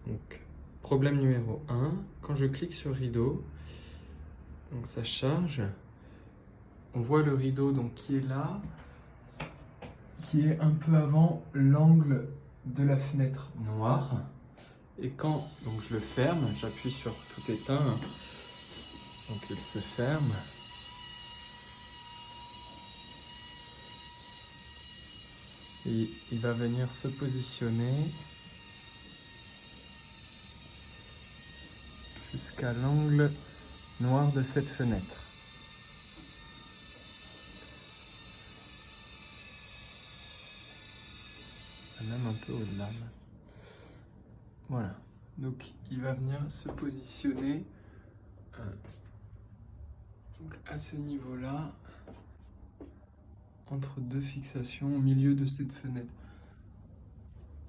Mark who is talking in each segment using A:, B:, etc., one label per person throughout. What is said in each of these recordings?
A: Donc, problème numéro 1, quand je clique sur rideau, donc ça charge, on voit le rideau donc, qui est là, qui est un peu avant l'angle de la fenêtre noire. Et quand donc, je le ferme, j'appuie sur tout éteint, donc il se ferme. Et il va venir se positionner jusqu'à l'angle noir de cette fenêtre. Même un peu au-delà. Voilà. Donc il va venir se positionner donc à ce niveau-là, entre deux fixations au milieu de cette fenêtre.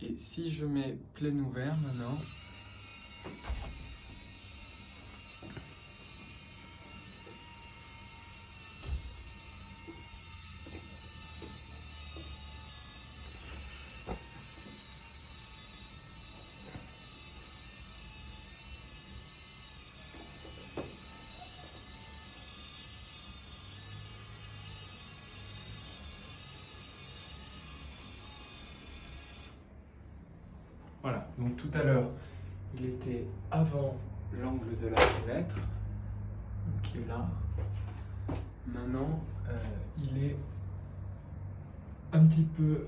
A: Et si je mets plein ouvert maintenant, voilà, donc tout à l'heure, il était avant l'angle de la fenêtre, qui est là. Maintenant, il est un petit peu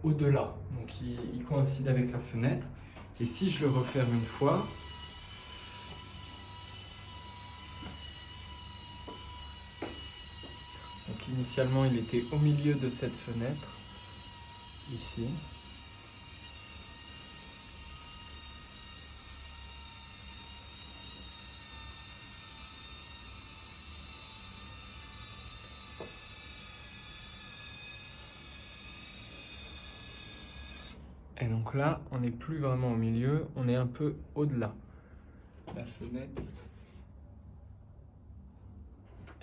A: au-delà, donc il coïncide avec la fenêtre. Et si je le referme une fois, donc initialement il était au milieu de cette fenêtre, ici. Et donc là, on n'est plus vraiment au milieu, on est un peu au-delà. La fenêtre.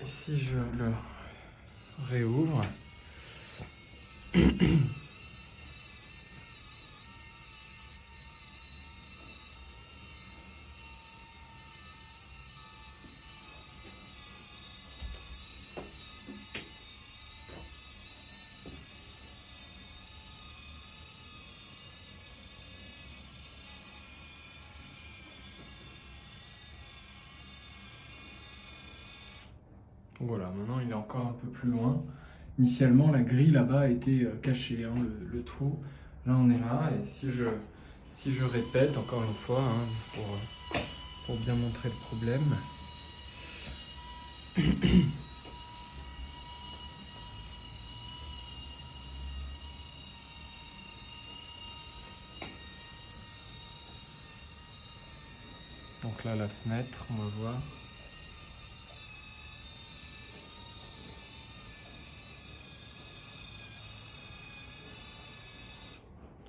A: Et si je le réouvre, voilà, maintenant il est encore un peu plus loin. Initialement, la grille là-bas était cachée, hein, le trou. Là, on est là, et si je répète encore une fois, hein, pour bien montrer le problème. Donc là, la fenêtre, on va voir.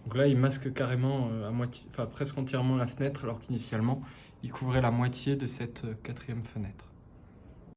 A: Donc là, il masque carrément à moitié, enfin presque entièrement la fenêtre, alors qu'initialement, il couvrait la moitié de cette quatrième fenêtre.